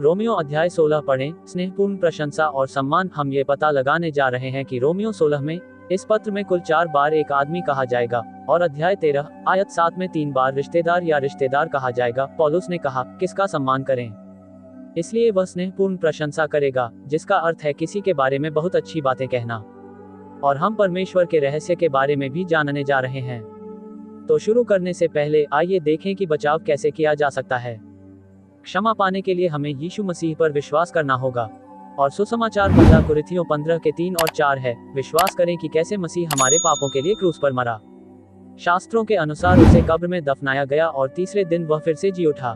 Romeo अध्याय 16 पढ़ें। स्नेहपूर्ण प्रशंसा और सम्मान। हम ये पता लगाने जा रहे हैं कि रोमियो 16 में इस पत्र में कुल 4 बार एक आदमी कहा जाएगा और अध्याय 13 आयत 7 में 3 बार रिश्तेदार या रिश्तेदार कहा जाएगा। पौलुस ने कहा, किसका सम्मान करें? इसलिए वह स्नेहपूर्ण प्रशंसा करेगा, जिसका अर्थ है किसी के बारे में बहुत अच्छी बातें कहना। और हम परमेश्वर के रहस्य के बारे में भी जानने जा रहे हैं। तो शुरू करने से पहले आइए देखें कि बचाव कैसे किया जा सकता है। क्षमा पाने के लिए हमें यीशु मसीह पर विश्वास करना होगा। और सुसमाचार 15 कुरिन्थियों 15 के 3 और 4 है। विश्वास करें कि कैसे मसीह हमारे पापों के लिए क्रूस पर मरा, शास्त्रों के अनुसार उसे कब्र में दफनाया गया और तीसरे दिन वह फिर से जी उठा।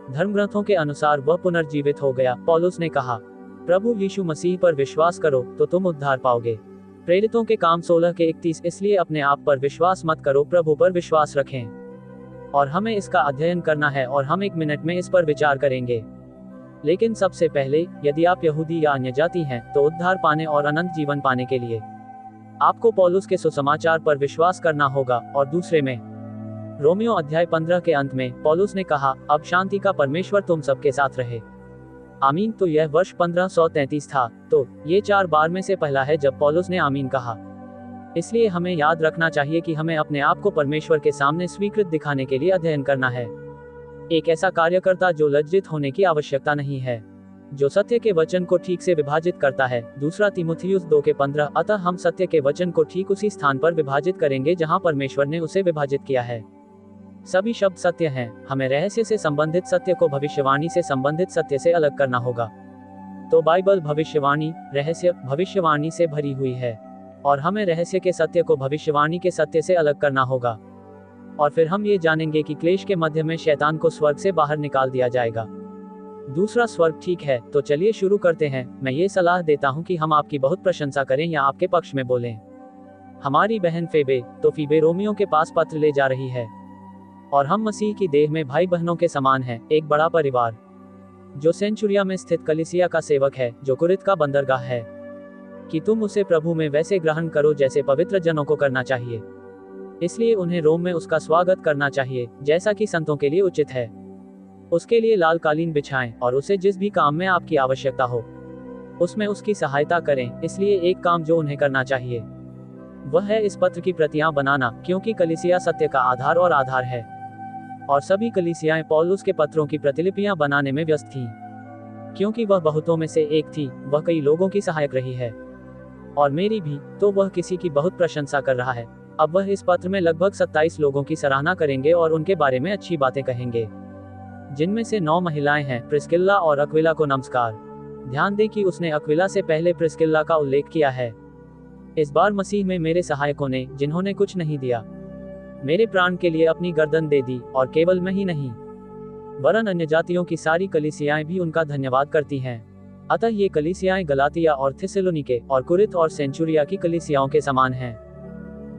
धर्मग्रंथों के अनुसार वह पुनर्जीवित हो गया। पौलुस ने कहा, प्रभु यीशु मसीह पर विश्वास करो तो तुम उद्धार पाओगे। प्रेरितों के काम 16 के 31। इसलिए अपने आप पर विश्वास मत करो, प्रभु पर विश्वास रखें। और हमें इसका अध्ययन करना है और हम 1 मिनट में इस पर विचार करेंगे। लेकिन सबसे पहले, यदि आप यहूदी या अन्यजाति हैं, तो उद्धार पाने और अनंत जीवन पाने के लिए आपको पौलुस के सुसमाचार पर विश्वास करना होगा। और दूसरे में, रोमियो अध्याय 15 के अंत में पौलुस ने कहा, अब शांति का परमेश्वर तुम सबके साथ रहे। आमीन। तो यह वर्ष 1533 था। तो ये 4 बार में से पहला है जब पौलुस ने आमीन कहा। इसलिए हमें याद रखना चाहिए कि हमें अपने आप को परमेश्वर के सामने स्वीकृत दिखाने के लिए अध्ययन करना है। एक ऐसा कार्यकर्ता जो लज्जित होने की आवश्यकता नहीं है, जो सत्य के वचन को ठीक से विभाजित करता है। दूसरा तीमुथियुस 2 के 15। अतः हम सत्य के वचन को ठीक उसी स्थान पर विभाजित करेंगे जहां परमेश्वर ने उसे विभाजित किया है। सभी शब्द सत्य हैं। हमें रहस्य से संबंधित सत्य को भविष्यवाणी से संबंधित सत्य से अलग करना होगा। तो बाइबल भविष्यवाणी, रहस्य, भविष्यवाणी से भरी हुई है और हमें रहस्य के सत्य को भविष्यवाणी के सत्य से अलग करना होगा। और फिर हम ये जानेंगे कि क्लेश के मध्य में शैतान को स्वर्ग से बाहर निकाल दिया जाएगा। दूसरा स्वर्ग। ठीक है, तो चलिए शुरू करते हैं। मैं ये सलाह देता हूँ कि हम आपकी बहुत प्रशंसा करें या आपके पक्ष में बोलें। हमारी बहन फीबे रोमियो के पास पत्र ले जा रही है और हम मसीह की देह में भाई बहनों के समान हैं, एक बड़ा परिवार जो सेंचुरिया में स्थित कलीसिया का सेवक है, जो कुरिन्थ का बंदरगाह है, कि तुम उसे प्रभु में वैसे ग्रहण करो जैसे पवित्र जनों को करना चाहिए। इसलिए उन्हें रोम में उसका स्वागत करना चाहिए, जैसा कि संतों के लिए उचित है। उसके लिए लाल कालीन बिछाएं और उसे जिस भी काम में आपकी आवश्यकता हो उसमें उसकी सहायता करें। इसलिए एक काम जो उन्हें करना चाहिए वह है इस पत्र की प्रतियां बनाना, क्योंकि कलीसिया सत्य का आधार और आधार है और सभी कलीसियाएं पौलुस के पत्रों की प्रतिलिपियां बनाने में व्यस्त थीं। क्योंकि वह बहुतों में से एक थी, वह कई लोगों की सहायक रही है और मेरी भी। तो वह किसी की बहुत प्रशंसा कर रहा है। अब वह इस पत्र में लगभग 27 लोगों की सराहना करेंगे और उनके बारे में अच्छी बातें कहेंगे, जिनमें से 9 महिलाएं हैं। प्रिस्किल्ला और अक्विला को नमस्कार। ध्यान दें कि उसने अक्विला से पहले प्रिस्किल्ला का उल्लेख किया है। इस बार मसीह में मेरे सहायकों ने, जिन्होंने कुछ नहीं दिया, मेरे प्राण के लिए अपनी गर्दन दे दी, और केवल मैं ही नहीं वरन अन्य जातियों की सारी कलीसियाएं भी उनका धन्यवाद करती हैं। अतः ये कलीसियाएं गलातिया और थिस्सलुनीके और कुरिन्थ और सेंचुरिया की कलीसियाओं के समान हैं।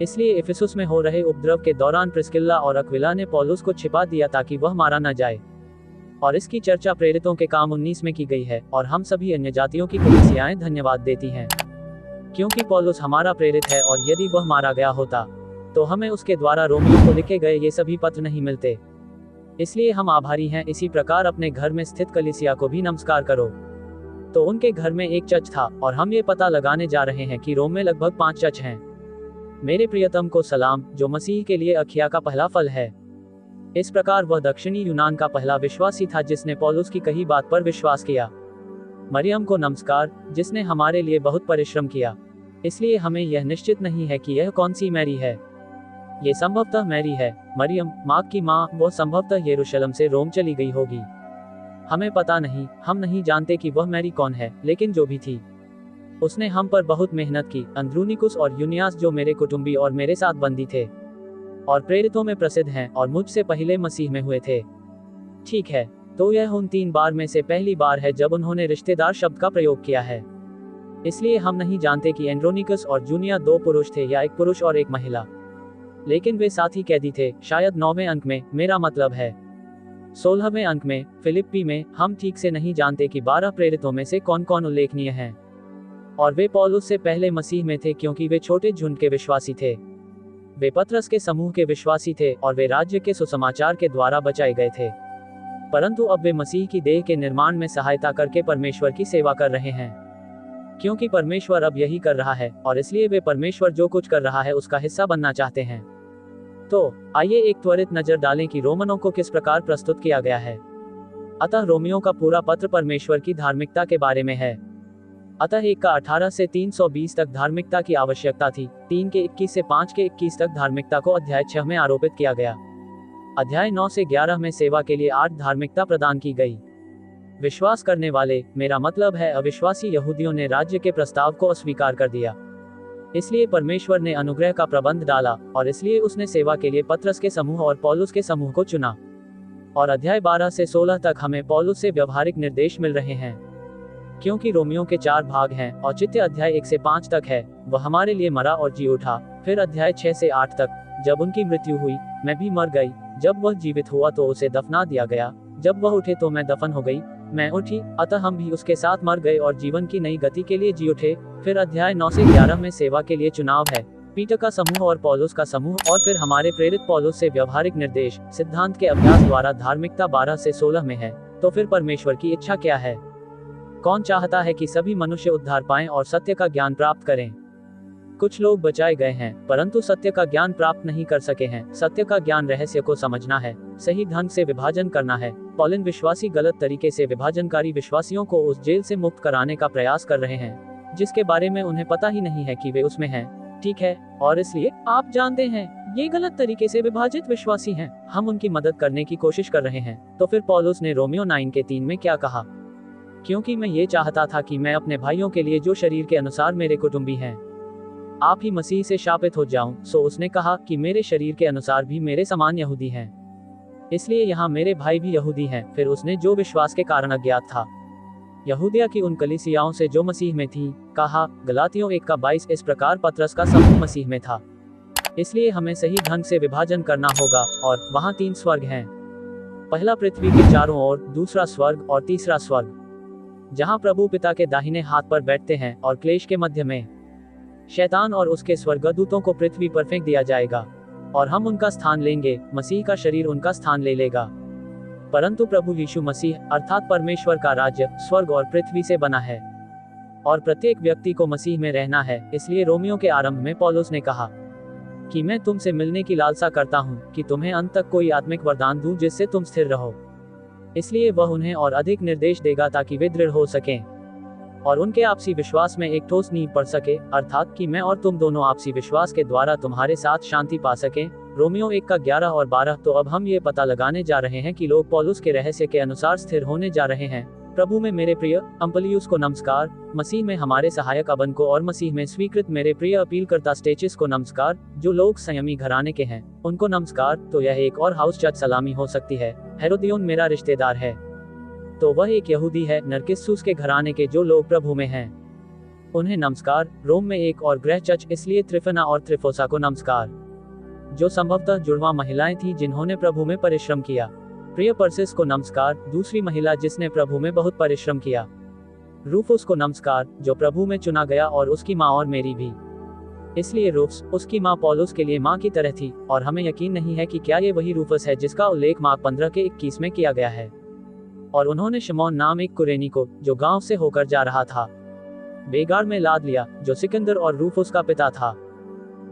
इसलिए इफिसुस में हो रहे उपद्रव के दौरान प्रिस्किल्ला और अक्विला ने पौलुस को छिपा दिया ताकि वह मारा न जाए। और इसकी चर्चा प्रेरितों के काम 19 में की गई है और हम सभी अन्य जातियों की कलीसियाएं धन्यवाद देती हैं, क्योंकि पौलुस हमारा प्रेरित है और यदि वह मारा गया होता तो हमें उसके द्वारा रोमियो को लिखे गए ये सभी पत्र नहीं मिलते। इसलिए हम आभारी हैं। इसी प्रकार अपने घर में स्थित कलीसिया को भी नमस्कार करो। तो उनके घर में एक चर्च था और हम ये पता लगाने जा रहे हैं कि रोम में लगभग 5 चर्च हैं। मेरे प्रियतम को सलाम, जो मसीह के लिए अखिया का पहला फल है। इस प्रकार वह दक्षिणी यूनान का पहला विश्वासी था जिसने पौलुस की कही बात पर विश्वास किया। मरियम को नमस्कार, जिसने हमारे लिए बहुत परिश्रम किया। इसलिए हमें यह निश्चित नहीं है कि यह कौन सी मैरी है। ये संभवतः मैरी है। मरियम, मार्क की माँ, वो संभवतः यरूशलेम से रोम चली गई होगी। हमें पता नहीं, हम नहीं जानते कि वह मैरी कौन है, लेकिन जो भी थी, उसने हम पर बहुत मेहनत की। अंद्रुनिकुस और यूनियास, जो मेरे कुटुंबी और मेरे साथ बंदी थे और प्रेरितों में प्रसिद्ध हैं और मुझसे पहले मसीह में हुए थे। ठीक है, तो यह उन 3 बार में से पहली बार है जब उन्होंने रिश्तेदार शब्द का प्रयोग किया है। इसलिए हम नहीं जानते कि एंड्रोनिकस और जूनिया 2 पुरुष थे या 1 पुरुष और 1 महिला, लेकिन वे साथ ही कैदी थे। शायद 9वें अंक में, मेरा मतलब है 16वें अंक में, फिलिप्पी में। हम ठीक से नहीं जानते कि 12 प्रेरितों में से कौन कौन उल्लेखनीय हैं और वे पौलुस से पहले मसीह में थे, क्योंकि वे छोटे झुंड के विश्वासी थे। वे पतरस के समूह के विश्वासी थे और वे राज्य के सुसमाचार के द्वारा बचाए गए थे। परंतु अब वे मसीह की देह के निर्माण में सहायता करके परमेश्वर की सेवा कर रहे हैं, क्योंकि परमेश्वर अब यही कर रहा है और इसलिए वे परमेश्वर जो कुछ कर रहा है उसका हिस्सा बनना चाहते हैं। तो आइए एक त्वरित नजर डालें कि रोमनों को किस प्रकार प्रस्तुत किया गया है। अतः रोमियों का पूरा पत्र परमेश्वर की धार्मिकता के बारे में है। अतः 1 का 18 से 320 तक धार्मिकता की आवश्यकता थी। 3 के 21 से 5 के 21 तक धार्मिकता को अध्याय 6 में आरोपित किया गया। अध्याय 9 से 11 में सेवा के लिए 8 धार्मिकता प्रदान की गई। विश्वास करने वाले, मेरा मतलब है अविश्वासी यहूदियों ने राज्य के प्रस्ताव को अस्वीकार कर दिया। इसलिए परमेश्वर ने अनुग्रह का प्रबंध डाला और इसलिए उसने सेवा के लिए पत्रस के समूह और पौलुस के समूह को चुना। और अध्याय 12 से 16 तक हमें पौलुस से व्यवहारिक निर्देश मिल रहे हैं, क्योंकि रोमियों के 4 भाग हैं। औचित्य अध्याय 1 से 5 तक है, वह हमारे लिए मरा और जी उठा। फिर अध्याय 6 से 8 तक, जब उनकी मृत्यु हुई, मैं भी मर गई। जब वह जीवित हुआ तो उसे दफना दिया गया। जब वह उठे तो मैं दफन हो गई, मैं उठी, अतः हम भी उसके साथ मर गए और जीवन की नई गति के लिए जी उठे। फिर अध्याय 9 से 11 में सेवा के लिए चुनाव है, पीटर का समूह और पौलुस का समूह। और फिर हमारे प्रेरित पौलुस से व्यवहारिक निर्देश सिद्धांत के अभ्यास द्वारा धार्मिकता 12 से 16 में है। तो फिर परमेश्वर की इच्छा क्या है? कौन चाहता है कि सभी मनुष्य उद्धार पाएं और सत्य का ज्ञान प्राप्त करें? कुछ लोग बचाए गए हैं, परंतु सत्य का ज्ञान प्राप्त नहीं कर सके हैं। सत्य का ज्ञान रहस्य को समझना है, सही ढंग से विभाजन करना है। पॉलिन विश्वासी गलत तरीके से विभाजनकारी विश्वासियों को उस जेल से मुक्त कराने का प्रयास कर रहे हैं, जिसके बारे में उन्हें पता ही नहीं है कि वे उसमें हैं। ठीक है, और इसलिए आप जानते हैं, ये गलत तरीके से विभाजित विश्वासी हैं। हम उनकी मदद करने की कोशिश कर रहे हैं। तो फिर पौलुस ने रोमियो 9 के 3 में क्या कहा? क्योंकि मैं ये चाहता था कि मैं अपने भाइयों के लिए जो शरीर के अनुसार मेरे कुटुंबी हैं, आप ही मसीह से शापित हो जाऊं। सो उसने कहा कि मेरे शरीर के अनुसार भी मेरे समान यहूदी हैं, इसलिए यहाँ मेरे भाई भी यहूदी हैं। फिर उसने जो विश्वास के कारण अज्ञात था, यहूदिया की उन कलीसियाओं से जो मसीह में थी, कहा। गलातियों 1 का 22। इस प्रकार पतरस का समूह मसीह में था, इसलिए हमें सही ढंग से विभाजन करना होगा। और वहाँ 3 स्वर्ग हैं, पहला पृथ्वी के चारों ओर, दूसरा स्वर्ग और तीसरा स्वर्ग, जहाँ प्रभु पिता के दाहिने हाथ पर बैठते हैं। और क्लेश के मध्य में शैतान और उसके स्वर्गदूतों को पृथ्वी पर फेंक दिया जाएगा और हम उनका स्थान लेंगे। मसीह का शरीर उनका स्थान ले लेगा। परंतु प्रभु यीशु मसीह अर्थात परमेश्वर का राज्य स्वर्ग और पृथ्वी से बना है और प्रत्येक व्यक्ति को मसीह में रहना है। इसलिए रोमियो के आरंभ में पौलुस ने कहा कि मैं तुमसे मिलने की लालसा करता हूँ कि तुम्हें अंत तक कोई आत्मिक वरदान दूं जिससे तुम स्थिर रहो। इसलिए वह उन्हें और अधिक निर्देश देगा ताकि वे दृढ़ हो सकें और उनके आपसी विश्वास में एक ठोस नींव पड़ सके, अर्थात कि मैं और तुम दोनों आपसी विश्वास के द्वारा तुम्हारे साथ शांति पा सकें। रोमियो 1 का 11 और 12। तो अब हम ये पता लगाने जा रहे हैं कि लोग पौलुस के रहस्य के अनुसार स्थिर होने जा रहे हैं। प्रभु में मेरे प्रिय अम्पलियुस को नमस्कार, मसीह में हमारे सहायक अबन को और मसीह में स्वीकृत मेरे प्रिय अपीलकर्ता स्टेचिस को नमस्कार। जो लोग संयमी घराने के हैं उनको नमस्कार। तो यह एक और हाउस चर्च सलामी हो सकती है। हेरोदियोन मेरा रिश्तेदार है, तो वह एक यहूदी है। नरकिस्सुस के घराने के जो लोग प्रभु में हैं उन्हें नमस्कार। रोम में एक और गृह चर्च, इसलिए त्रिफना और त्रिफोसा को नमस्कार, जो संभवतः जुड़वा महिलाएं थीं जिन्होंने प्रभु में परिश्रम किया। प्रिय परसिस को नमस्कार, दूसरी महिला जिसने प्रभु में बहुत परिश्रम किया। रूफुस को नमस्कार, जो प्रभु में चुना गया, और उसकी माँ और मेरी भी। इसलिए रूफस उसकी माँ पौलुस के लिए माँ की तरह थी और हमें यकीन नहीं है कि क्या ये वही रूफस है जिसका उल्लेख मार्क 15 के 21 में किया गया है। और उन्होंने शमौन नाम एक कुरेनी को, जो गांव से होकर जा रहा था, बेगार में लाद लिया, जो सिकंदर और रूफुस का पिता था।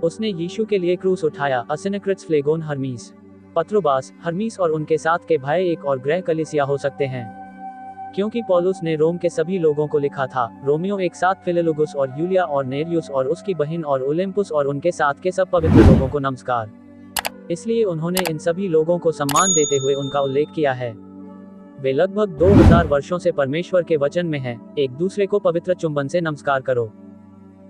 उसने यीशु के लिए क्रूस उठाया। असिनक्रिट्स, फ्लेगोन, हर्मीस, पत्रोबास, हर्मीस और उनके साथ के भाई एक और गृह कलीसिया हो सकते हैं, क्योंकि पौलुस ने रोम के सभी लोगों को लिखा था। रोमियो एक साथ फिलेलुगुस और यूलिया और नेरियुस और उसकी बहन और ओलिम्पुस और उनके साथ के सब पवित्र लोगों को नमस्कार। इसलिए उन्होंने इन सभी लोगों को सम्मान देते हुए उनका उल्लेख किया है। वे लगभग 2000 वर्षों से परमेश्वर के वचन में हैं। एक दूसरे को पवित्र चुंबन से नमस्कार करो।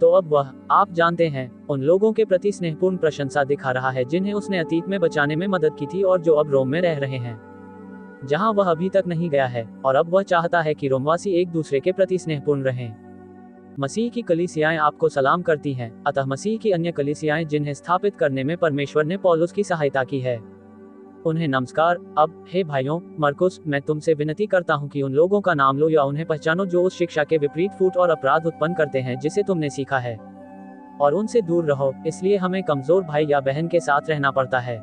तो अब वह, आप जानते हैं, उन लोगों के प्रति स्नेहपूर्ण प्रशंसा दिखा रहा है जिन्हें उसने अतीत में बचाने में मदद की थी और जो अब रोम में रह रहे हैं, जहां वह अभी तक नहीं गया है। और अब वह चाहता है कि रोमवासी एक दूसरे के प्रति स्नेहपूर्ण रहें। मसीह की कलीसियाएं आपको सलाम करती हैं। अतः मसीह की अन्य कलीसियाएं जिन्हें स्थापित करने में परमेश्वर ने पौलुस की सहायता की है, उन्हें नमस्कार। अब हे भाइयों, मरकुस, मैं तुमसे विनती करता हूं कि उन लोगों का नाम लो या उन्हें पहचानो जो उस शिक्षा के विपरीत फूट और अपराध उत्पन्न करते हैं जिसे तुमने सीखा है, और उनसे दूर रहो। इसलिए हमें कमजोर भाई या बहन के साथ रहना पड़ता है।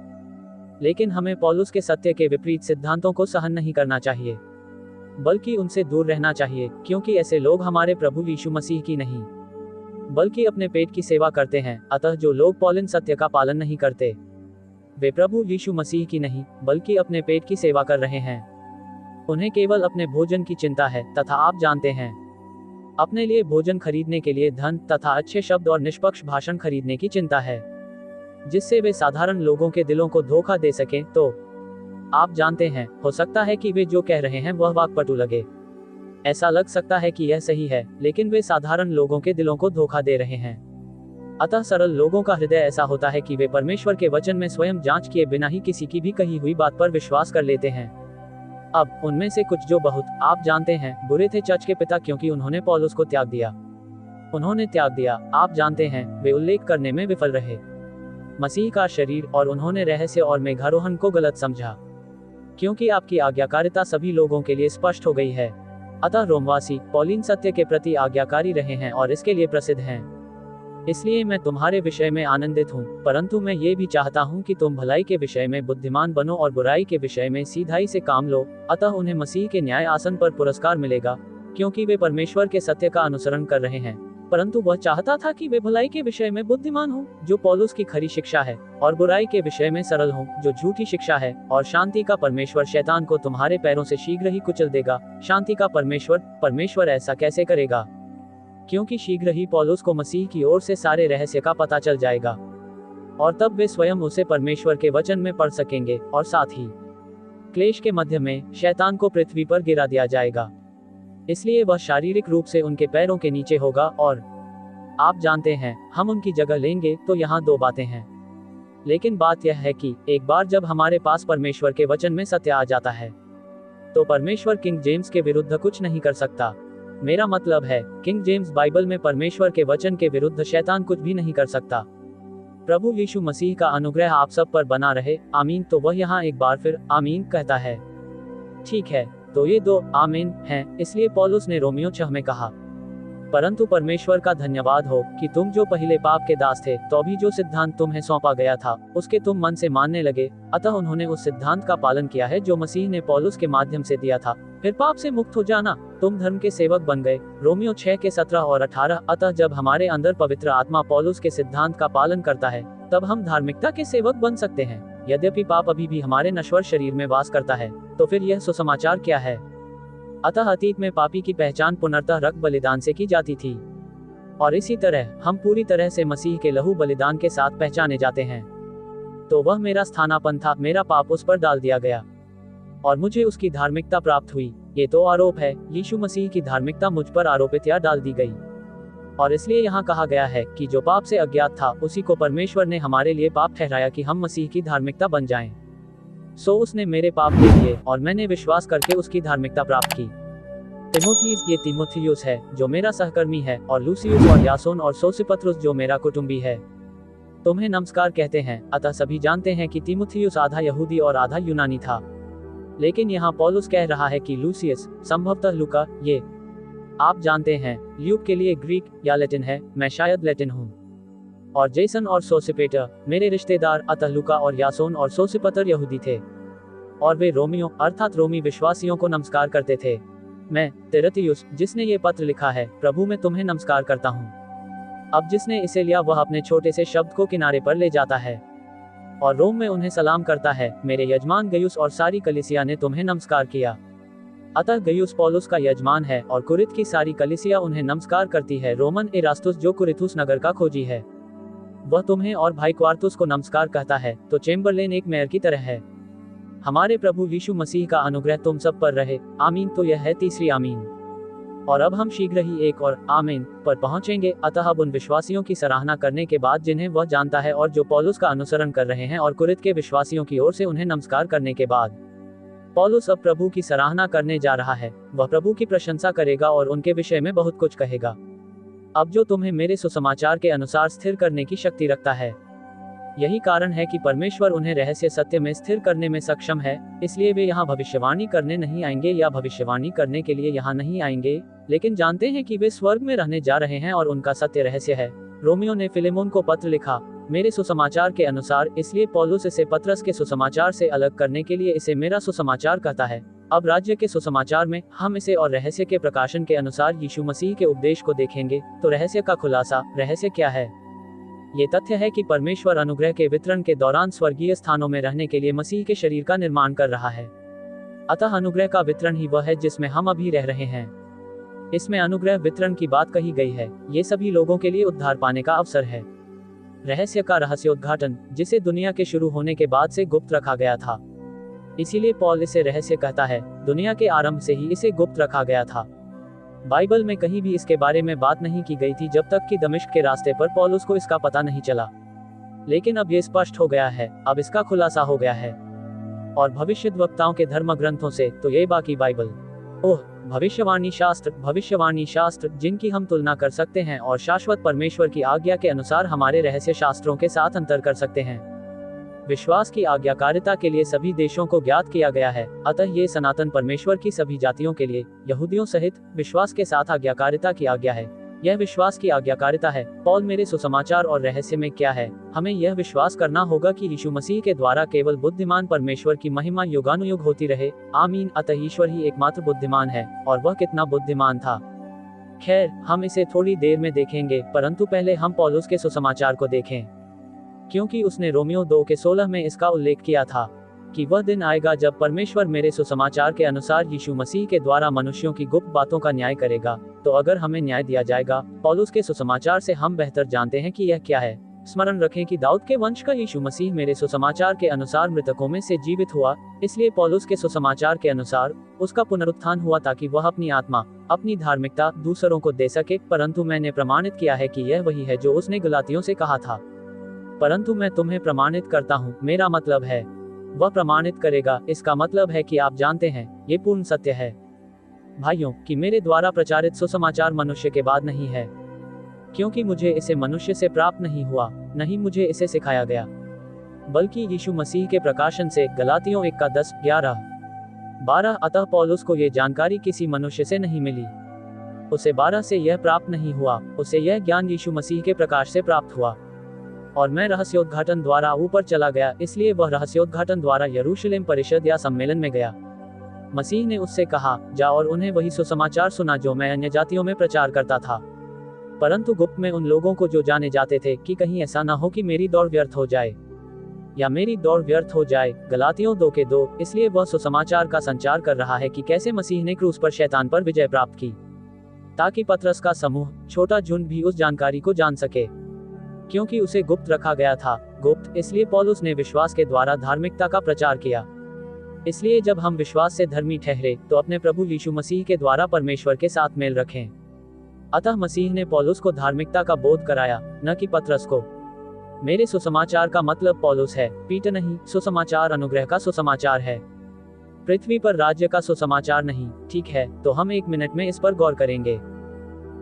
लेकिन हमें पौलुस के सत्य के विपरीत सिद्धांतों को सहन नहीं करना चाहिए, बल्कि उनसे दूर रहना चाहिए, क्योंकि ऐसे लोग हमारे प्रभु यीशु मसीह की नहीं, बल्कि अपने पेट की सेवा करते हैं। अतः जो लोग पौलिन सत्य का पालन नहीं करते, वे प्रभु यीशु मसीह की नहीं, बल्कि अपने पेट की सेवा कर रहे हैं। उन्हें केवल अपने भोजन की चिंता है, तथा आप जानते हैं, अपने लिए भोजन खरीदने के लिए धन तथा अच्छे शब्द और निष्पक्ष भाषण खरीदने की चिंता है, जिससे वे साधारण लोगों के दिलों को धोखा दे सकें। तो आप जानते हैं, हो सकता है कि वे जो कह रहे हैं वह वाकपटु लगे। ऐसा लग सकता है कि यह सही है, लेकिन वे साधारण लोगों के दिलों को धोखा दे रहे हैं। अतः सरल लोगों का हृदय ऐसा होता है कि वे परमेश्वर के वचन में स्वयं जांच किए बिना ही किसी की भी कही हुई बात पर विश्वास कर लेते हैं। अब उनमें से कुछ जो बहुत, आप जानते हैं, बुरे थे, चर्च के पिता, क्योंकि उन्होंने पौलुस को त्याग दिया। उन्होंने त्याग दिया, आप जानते हैं, वे उल्लेख करने में विफल रहे, मसीह का शरीर, और उन्होंने रहस्य और मेघारोहण को गलत समझा, क्योंकि आपकी आज्ञाकारिता सभी लोगों के लिए स्पष्ट हो गई है। अतः रोमवासी पौलीन सत्य के प्रति आज्ञाकारी रहे हैं और इसके लिए प्रसिद्ध हैं। इसलिए मैं तुम्हारे विषय में आनंदित हूँ, परंतु मैं ये भी चाहता हूँ कि तुम भलाई के विषय में बुद्धिमान बनो और बुराई के विषय में सीधाई से काम लो। अतः उन्हें मसीह के न्याय आसन पर पुरस्कार मिलेगा, क्योंकि वे परमेश्वर के सत्य का अनुसरण कर रहे हैं। परंतु वह चाहता था कि वे भलाई के विषय में बुद्धिमान हों, जो पौलुस की खरी शिक्षा है, और बुराई के विषय में सरल हों, जो झूठी शिक्षा है। और शांति का परमेश्वर शैतान को तुम्हारे पैरों से शीघ्र ही कुचल देगा। शांति का परमेश्वर ऐसा कैसे करेगा? क्योंकि शीघ्र ही पौलुस को मसीह की ओर से सारे रहस्य का पता चल जाएगा, और तब वे स्वयं उसे परमेश्वर के वचन में पढ़ सकेंगे, और साथ ही क्लेश के मध्य में शैतान को पृथ्वी पर गिरा दिया जाएगा। इसलिए वह शारीरिक रूप से उनके पैरों के नीचे होगा, और आप जानते हैं, हम उनकी जगह लेंगे। तो यहाँ दो बातें हैं, लेकिन बात यह है कि एक बार जब हमारे पास परमेश्वर के वचन में सत्य आ जाता है, तो परमेश्वर किंग जेम्स के विरुद्ध कुछ नहीं कर सकता। मेरा मतलब है, किंग जेम्स बाइबल में परमेश्वर के वचन के विरुद्ध शैतान कुछ भी नहीं कर सकता। प्रभु यीशु मसीह का अनुग्रह आप सब पर बना रहे। आमीन। तो वह यहाँ एक बार फिर आमीन कहता है। ठीक है, तो ये दो आमीन हैं। इसलिए पौलुस ने रोमियो 6 में कहा, परंतु परमेश्वर का धन्यवाद हो कि तुम जो पहले पाप के दास थे, तो भी जो सिद्धांत तुम्हें सौंपा गया था, उसके तुम मन से मानने लगे। अतः उन्होंने उस सिद्धांत का पालन किया है जो मसीह ने पौलुस के माध्यम से दिया था। फिर पाप से मुक्त हो जाना, तुम धर्म के सेवक बन गए। रोमियो 6 के 17 और 18। अतः जब हमारे अंदर पवित्र आत्मा पौलुस के सिद्धांत का पालन करता है, तब हम धार्मिकता के सेवक बन सकते हैं। यद्यपि पाप अभी भी हमारे नश्वर शरीर में वास करता है, तो फिर यह सुसमाचार क्या है? अतः अतीत में पापी की पहचान पुनर्तः रक्त बलिदान से की जाती थी, और इसी तरह हम पूरी तरह से मसीह के लहू बलिदान के साथ पहचाने जाते हैं। तो वह मेरा स्थानापन्न था, मेरा पाप उस पर डाल दिया गया, और मुझे उसकी धार्मिकता प्राप्त हुई। ये तो आरोप है, यीशु मसीह की धार्मिकता मुझ पर आरोपित या डाल दी गई। और इसलिए यहाँ कहा गया है कि जो पाप से अज्ञात था, उसी को परमेश्वर ने हमारे लिए पाप ठहराया कि हम मसीह की धार्मिकता बन जाएं। सो उसने मेरे पाप ले लिए, और मैंने विश्वास करके उसकी धार्मिकता प्राप्त की। तीमुथियुस, ये तीमुथियुस है जो मेरा सहकर्मी है, और लूसियुस और यासोन और सोसिपत्रुस जो मेरा कुटुंबी है, तुम्हें नमस्कार कहते हैं। अतः सभी जानते हैं कि तीमुथियुस आधा यहूदी और आधा यूनानी था, लेकिन यहाँ पौलुस कह रहा है कि लूसियस, संभवतः लूका, ये आप जानते हैं, ल्यूक के लिए ग्रीक या लैटिन है, मैं शायद लैटिन हूँ, और जेसन और सोसिपेटर मेरे रिश्तेदार। अतः लूका और यासोन और सोसिपतर यहूदी थे, और वे रोमियो अर्थात रोमी विश्वासियों को नमस्कार करते थे। मैं तिरतियुस, जिसने ये पत्र लिखा है, प्रभु में तुम्हें नमस्कार करता हूँ। अब जिसने इसे लिया वह अपने छोटे से शब्द को किनारे पर ले जाता है, और रोम में उन्हें सलाम करता है। मेरे यजमान गयुस और सारी कलीसिया ने तुम्हें नमस्कार किया। अतः गयुस पौलुस का यजमान है, और कुरिथ की सारी कलीसिया उन्हें नमस्कार करती है। रोमन इरास्तुस जो कुरिथुस नगर का खोजी है, वह तुम्हें और भाई क्वार्तुस को नमस्कार कहता है। तो चेम्बरलेन एक मेयर की तरह है। हमारे प्रभु यीशु मसीह का अनुग्रह तुम सब पर रहे। आमीन। तो यह है तीसरी आमीन, और अब हम शीघ्र ही एक और आमीन पर पहुंचेंगे। अतः अब उन विश्वासियों की सराहना करने के बाद जिन्हें वह जानता है और जो पौलुस का अनुसरण कर रहे हैं, और कुरिथ के विश्वासियों की ओर से उन्हें नमस्कार करने के बाद, पौलुस अब प्रभु की सराहना करने जा रहा है। वह प्रभु की प्रशंसा करेगा और उनके विषय में बहुत कुछ कहेगा। अब जो तुम्हें मेरे सुसमाचार के अनुसार स्थिर करने की शक्ति रखता है। यही कारण है कि परमेश्वर उन्हें रहस्य सत्य में स्थिर करने में सक्षम है। इसलिए वे यहाँ भविष्यवाणी करने नहीं आएंगे, या भविष्यवाणी करने के लिए यहाँ नहीं आएंगे, लेकिन जानते हैं कि वे स्वर्ग में रहने जा रहे हैं और उनका सत्य रहस्य है। रोमियो ने फिलेमोन को पत्र लिखा, मेरे सुसमाचार के अनुसार, इसलिए पौलुस इसे पतरस के सुसमाचार से अलग करने के लिए इसे मेरा सुसमाचार कहता है। अब राज्य के सुसमाचार में हम इसे और रहस्य के प्रकाशन के अनुसार यीशु मसीह के उपदेश को देखेंगे। तो रहस्य का खुलासा, रहस्य क्या है? ये तथ्य है कि परमेश्वर अनुग्रह के वितरण के दौरान स्वर्गीय स्थानों में रहने के लिए मसीह के शरीर का निर्माण कर रहा है। अतः अनुग्रह का वितरण ही वह है जिसमें हम अभी रह रहे हैं। इसमें अनुग्रह वितरण की बात कही गई है। ये सभी लोगों के लिए उद्धार पाने का अवसर है। रहस्य का रहस्योद्घाटन, जिसे दुनिया के शुरू होने के बाद से गुप्त रखा गया था। इसीलिए पौल इसे रहस्य कहता है। दुनिया के आरंभ से ही इसे गुप्त रखा गया था। बाइबल में कहीं भी इसके बारे में बात नहीं की गई थी जब तक कि दमिश्क के रास्ते पर पौलुस को इसका पता नहीं चला। लेकिन अब ये स्पष्ट हो गया है, अब इसका खुलासा हो गया है। और भविष्यद्वक्ताओं के धर्म ग्रंथों से तो ये बाकी बाइबल, ओह भविष्यवाणी शास्त्र जिनकी हम तुलना कर सकते हैं और शाश्वत परमेश्वर की आज्ञा के अनुसार हमारे रहस्य शास्त्रों के साथ अंतर कर सकते हैं। विश्वास की आज्ञाकारिता के लिए सभी देशों को ज्ञात किया गया है। अतः ये सनातन परमेश्वर की सभी जातियों के लिए, यहूदियों सहित, विश्वास के साथ आज्ञाकारिता की आज्ञा है। यह विश्वास की आज्ञाकारिता है। पौल मेरे सुसमाचार और रहस्य में क्या है? हमें यह विश्वास करना होगा कि यीशु मसीह के द्वारा केवल बुद्धिमान परमेश्वर की महिमा युगानुयुग होती रहे। आमीन। अतः ईश्वर ही एकमात्र बुद्धिमान है, और वह कितना बुद्धिमान था। खैर, हम इसे थोड़ी देर में देखेंगे, परंतु पहले हम पौलुस के सुसमाचार को देखें, क्योंकि उसने रोमियो 2:16 में इसका उल्लेख किया था कि वह दिन आएगा जब परमेश्वर मेरे सुसमाचार के अनुसार यीशु मसीह के द्वारा मनुष्यों की गुप्त बातों का न्याय करेगा। तो अगर हमें न्याय दिया जाएगा, पौलुस के सुसमाचार से हम बेहतर जानते हैं कि यह क्या है। स्मरण रखें कि दाऊद के वंश का यीशु मसीह मेरे सुसमाचार के अनुसार मृतकों में से जीवित हुआ। इसलिए पौलुस के सुसमाचार के अनुसार उसका पुनरुत्थान हुआ ताकि वह अपनी आत्मा, अपनी धार्मिकता दूसरों को दे सके। परंतु मैंने प्रमाणित किया है कि यह वही है जो उसने गलातियों से कहा था। परंतु मैं तुम्हें प्रमाणित करता हूँ, मेरा मतलब है वह प्रमाणित करेगा। इसका मतलब है कि आप जानते हैं, ये पूर्ण सत्य है भाइयों, कि मेरे द्वारा प्रचारित सुसमाचार मनुष्य के बाद नहीं है, क्योंकि मुझे इसे मनुष्य से प्राप्त नहीं हुआ, नहीं मुझे इसे सिखाया गया, बल्कि यीशु मसीह के प्रकाशन से। गलातियों 1:10-11-12। अतः पौलुस को ये जानकारी किसी मनुष्य से नहीं मिली, उसे 12 से यह प्राप्त नहीं हुआ, उसे यह ज्ञान यीशु मसीह के प्रकाश से प्राप्त हुआ। और मैं रहस्योद्घाटन द्वारा ऊपर चला गया, इसलिए वह रहस्योद्घाटन द्वारा यरूशलेम परिषद या सम्मेलन में गया। मसीह ने उससे कहा, जा और उन्हें वही सुसमाचार सुना जो मैं अन्य जातियों में प्रचार करता था, परंतु गुप्त में उन लोगों को जो जाने जाते थे, कि कहीं ऐसा न हो कि मेरी दौड़ व्यर्थ हो जाए या मेरी दौड़ व्यर्थ हो जाए। गलातियों 2:2। इसलिए वह सुसमाचार का संचार कर रहा है कि कैसे मसीह ने क्रूस पर शैतान पर विजय प्राप्त की, ताकि पतरस का समूह, छोटा झुंड भी उस जानकारी को जान सके, क्योंकि उसे गुप्त रखा गया था। गुप्त इसलिए पौलुस ने विश्वास के द्वारा धार्मिकता का प्रचार किया। इसलिए जब हम विश्वास से धर्मी ठहरे, तो अपने प्रभु यीशु मसीह के द्वारा परमेश्वर के साथ मेल रखें। अतः मसीह ने पौलुस को धार्मिकता का बोध कराया, न कि पतरस को। मेरे सुसमाचार का मतलब पौलुस है, पीटर नहीं। सुसमाचार अनुग्रह का सुसमाचार है, पृथ्वी पर राज्य का सुसमाचार नहीं। ठीक है, तो हम 1 मिनट में इस पर गौर करेंगे,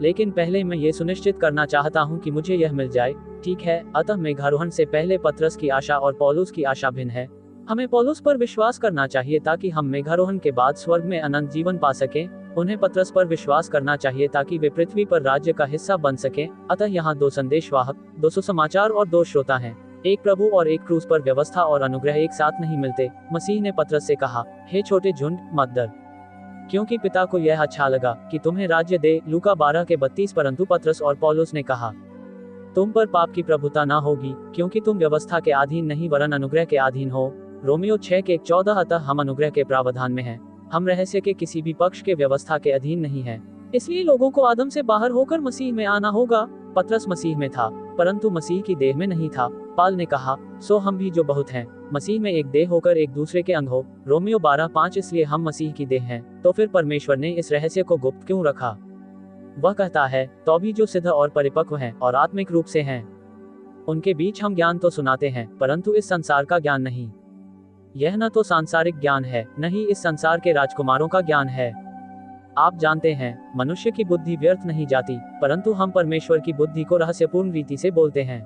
लेकिन पहले मैं ये सुनिश्चित करना चाहता हूँ कि मुझे यह मिल जाए। ठीक है, अतः मेघारोहण से पहले पतरस की आशा और पौलुस की आशा भिन्न है। हमें पौलुस पर विश्वास करना चाहिए ताकि हम मेघारोहण के बाद स्वर्ग में अनंत जीवन पा सकें। उन्हें पतरस पर विश्वास करना चाहिए ताकि वे पृथ्वी पर राज्य का हिस्सा बन सकें। अतः यहाँ 2 संदेशवाहक, 2 सुसमाचार और 2 श्रोता हैं। एक प्रभु और एक क्रूस पर व्यवस्था और अनुग्रह एक साथ नहीं मिलते। मसीह ने पतरस से कहा, हे छोटे झुंड, मत डर, क्योंकि पिता को यह अच्छा लगा कि तुम्हें राज्य दे। लूका 12:32। परंतु पतरस और पौलुस ने कहा, तुम पर पाप की प्रभुता ना होगी, क्योंकि तुम व्यवस्था के अधीन नहीं वरन अनुग्रह के अधीन हो। रोमियो 6:14। अतः हम अनुग्रह के प्रावधान में हैं, हम रहस्य के किसी भी पक्ष के व्यवस्था के अधीन नहीं हैं। इसलिए लोगों को आदम से बाहर होकर मसीह में आना होगा। पतरस मसीह में था, परंतु मसीह की देह में नहीं था। पाल ने कहा, सो हम भी जो बहुत हैं, मसीह में एक देह होकर एक दूसरे के अंग हो। रोमियो 12:5। इसलिए हम मसीह की देह हैं। तो फिर परमेश्वर ने इस रहस्य को गुप्त क्यों रखा? वह कहता है, तो भी जो सिद्ध और परिपक्व हैं और आत्मिक रूप से हैं, उनके बीच हम ज्ञान तो सुनाते हैं, परंतु इस संसार का ज्ञान नहीं। यह न तो सांसारिक ज्ञान है, न ही इस संसार के राजकुमारों का ज्ञान है। आप जानते हैं, मनुष्य की बुद्धि व्यर्थ नहीं जाती, परंतु हम परमेश्वर की बुद्धि को रहस्यपूर्ण रीति से बोलते हैं,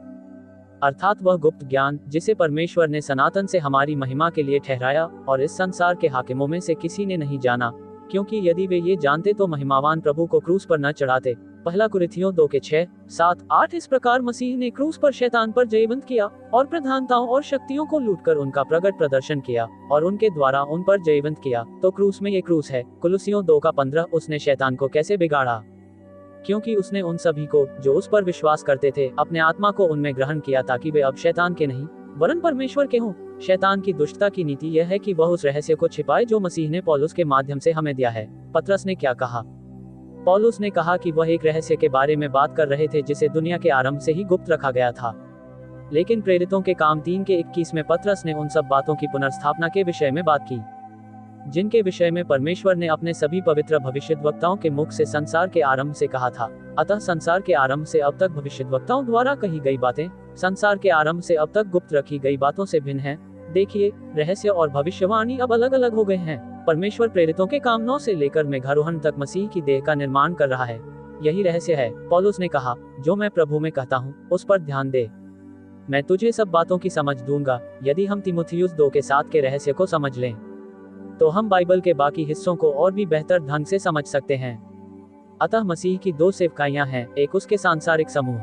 अर्थात वह गुप्त ज्ञान जिसे परमेश्वर ने सनातन से हमारी महिमा के लिए ठहराया और इस संसार के हाकिमों में से किसी ने नहीं जाना, क्योंकि यदि वे ये जानते तो महिमावान प्रभु को क्रूस पर न चढ़ाते। पहला कुरिन्थियों 2 के 6, 7, 8। इस प्रकार मसीह ने क्रूस पर शैतान पर जयवंत किया और प्रधानताओं और शक्तियों को लूटकर उनका प्रगट प्रदर्शन किया और उनके द्वारा उन पर जयवंत किया। तो क्रूस में ये क्रूस है। कुलुसियों 2 का 15। उसने शैतान को कैसे बिगाड़ा? क्योंकि उसने उन सभी को जो उस पर विश्वास करते थे अपने आत्मा को उनमें ग्रहण किया, ताकि वे अब शैतान के नहीं वरन परमेश्वर के हों। शैतान की दुष्टता की नीति यह है कि वह उस रहस्य को छिपाए जो मसीह ने पौलुस के माध्यम से हमें दिया है। पतरस ने क्या कहा? पौलुस ने कहा कि वह एक रहस्य के बारे में बात कर रहे थे जिसे दुनिया के आरंभ से ही गुप्त रखा गया था। लेकिन प्रेरितों के काम 3 के 21 में पतरस ने उन सब बातों की पुनर्स्थापना के विषय में बात की जिनके विषय में परमेश्वर ने अपने सभी पवित्र भविष्यद्वक्ताओं के मुख से संसार के आरंभ से कहा था। अतः संसार के आरंभ से अब तक भविष्यद्वक्ताओं द्वारा कही गई बातें संसार के आरंभ से अब तक गुप्त रखी गई बातों से भिन्न हैं। देखिए, रहस्य और भविष्यवाणी अब अलग अलग हो गए हैं। परमेश्वर प्रेरितों के काम 9 से लेकर मेघारोहण तक मसीह की देह का निर्माण कर रहा है। यही रहस्य है। पौलुस ने कहा, जो मैं प्रभु में कहता हूँ उस पर ध्यान दे, मैं तुझे सब बातों की समझ दूंगा। यदि हम तीमुथियुस 2 के 7 के रहस्य को समझ लें तो हम बाइबल के बाकी हिस्सों को और भी बेहतर ढंग से समझ सकते हैं। अतः मसीह की 2 सेवकाइयां हैं, एक उसके सांसारिक समूह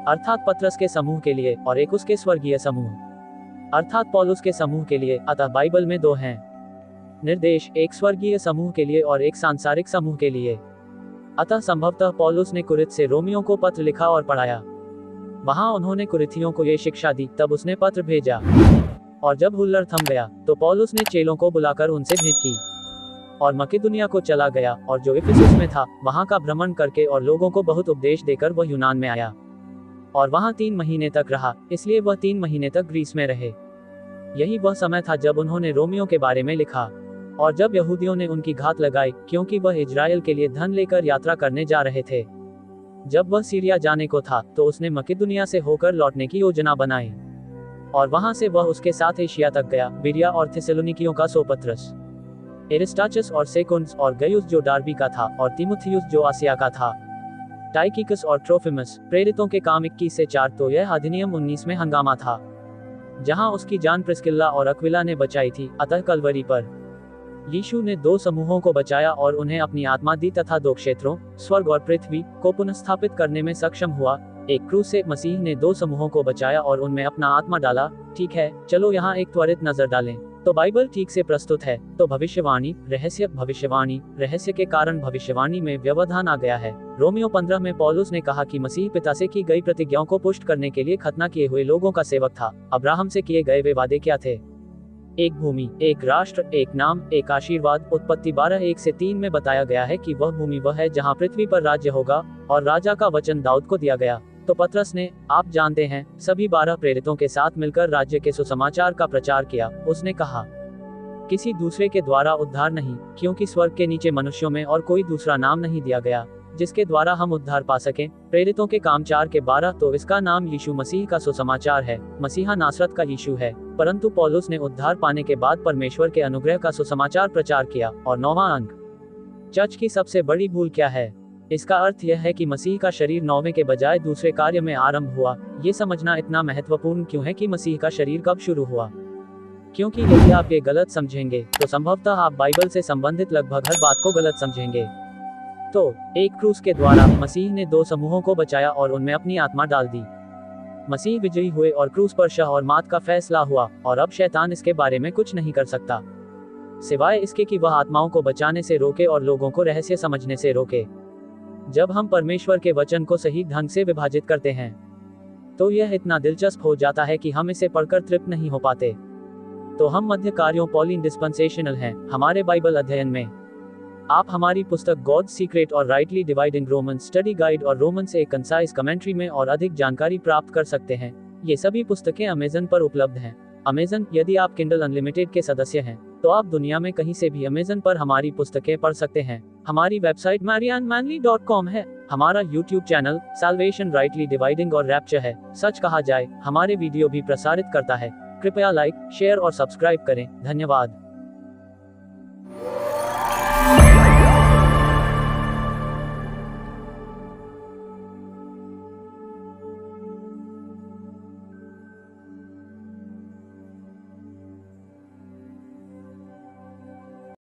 अर्थात पतरस के समूह के लिए और एक उसके स्वर्गीय समूह अर्थात पौलुस के समूह के लिए। अतः बाइबल में 2 हैं निर्देश, एक स्वर्गीय समूह के लिए और एक सांसारिक समूह के लिए। अतः संभवतः पौलुस ने कुरिन्थ से रोमियों को पत्र लिखा और पढ़ाया। वहां उन्होंने कुरिन्थियों को ये शिक्षा दी, तब उसने पत्र भेजा और जब हुल्लड़ थम गया तो पौलुस ने चेलों को बुलाकर उनसे भेंट की और मकिदुनिया को चला गया और जो इफिसुस में था वहां का भ्रमण करके और लोगों को बहुत उपदेश देकर वह यूनान में आया और वहां 3 महीने तक रहा। इसलिए वह 3 महीने तक ग्रीस में रहे। यही वह समय था जब उन्होंने रोमियों के बारे में लिखा और जब यहूदियों ने उनकी घात लगाई क्योंकि वह इजराइल के लिए धन लेकर यात्रा करने जा रहे थे। जब वह सीरिया जाने को था तो उसने मकिदुनिया से होकर लौटने की योजना बनाई और वहां से वह उसके साथ एशिया तक गया, बिरिया और थिस्सलुनीकियों का सोपत्रस, एरिस्टाचस और सेकुंड्स और गयुस जो डार्बी का था और तीमुथियुस जो आसिया का था, टाइकिकस और ट्रोफिमस। प्रेरितों के काम 21 से 4। तो यह अधिनियम 19 में हंगामा था जहां उसकी जान प्रिस्किल्ला और अक्विला ने बचाई थी। अतः कलवरी पर यीशु ने 2 समूहों को बचाया और उन्हें अपनी आत्मा दी तथा 2 क्षेत्रों स्वर्ग और पृथ्वी को पुनर्स्थापित करने में सक्षम हुआ। एक क्रूस से मसीह ने 2 समूहों को बचाया और उनमें अपना आत्मा डाला। ठीक है, चलो यहाँ एक त्वरित नजर डालें। तो बाइबल ठीक से प्रस्तुत है। तो भविष्यवाणी रहस्य के कारण भविष्यवाणी में व्यवधान आ गया है। रोमियो 15 में पौलुस ने कहा कि मसीह पिता से की गई प्रतिज्ञाओं को पुष्ट करने के लिए खतना किए हुए लोगों का सेवक था। अब्राहम से किए गए वे वादे क्या थे? एक भूमि, एक राष्ट्र, एक नाम, एक आशीर्वाद। उत्पत्ति 12:1-3 में बताया गया है कि वह भूमि वह है जहां पृथ्वी पर राज्य होगा और राजा का वचन दाऊद को दिया गया। तो पतरस ने, आप जानते हैं, सभी 12 प्रेरितों के साथ मिलकर राज्य के सुसमाचार का प्रचार किया। उसने कहा, किसी दूसरे के द्वारा उद्धार नहीं, क्योंकि स्वर्ग के नीचे मनुष्यों में और कोई दूसरा नाम नहीं दिया गया जिसके द्वारा हम उद्धार पा सकें। प्रेरितों के काम 4 के 12। तो इसका नाम यीशु मसीह का सुसमाचार है। मसीहा नासरत का यीशु है। परंतु पौलुस ने उद्धार पाने के बाद परमेश्वर के अनुग्रह का सुसमाचार प्रचार किया। और 9वां अंक, चर्च की सबसे बड़ी भूल क्या है? इसका अर्थ यह है कि मसीह का शरीर 9वें के बजाय दूसरे कार्य में आरंभ हुआ। ये समझना इतना महत्वपूर्ण क्यों है कि मसीह का शरीर कब शुरू हुआ? क्योंकि यदि आप ये गलत समझेंगे तो संभवतः आप बाइबल से संबंधित लगभग हर बात को गलत समझेंगे। तो एक क्रूस के द्वारा मसीह ने 2 समूहों को बचाया और उनमें अपनी आत्मा डाल दी। मसीह विजयी हुए और क्रूस पर शह और मात का फैसला हुआ और अब शैतान इसके बारे में कुछ नहीं कर सकता सिवाय इसके कि वह आत्माओं को बचाने से रोके और लोगों को रहस्य समझने से रोके। जब हम परमेश्वर के वचन को सही ढंग से विभाजित करते हैं तो यह इतना दिलचस्प हो जाता है कि हम इसे पढ़कर तृप्त नहीं हो पाते। तो हम मध्य कार्यों पॉलिन डिस्पेंसेशनल हैं हमारे बाइबल अध्ययन में। आप हमारी पुस्तक गॉड्स सीक्रेट और rightly dividing Romans study guide और रोमन्स ए कंसाइज कमेंट्री में और अधिक जानकारी प्राप्त कर सकते हैं। ये सभी पुस्तकें अमेजन पर उपलब्ध हैं। अमेजन, यदि आप किंडल अनलिमिटेड के सदस्य हैं तो आप दुनिया में कहीं से भी अमेजन पर हमारी पुस्तकें पढ़ सकते हैं। हमारी वेबसाइट marianmanly.com है। हमारा YouTube channel salvation rightly dividing और रैप्चर है। सच कहा जाए, हमारे वीडियो भी प्रसारित करता है। कृपया लाइक, शेयर और सब्सक्राइब करें। धन्यवाद।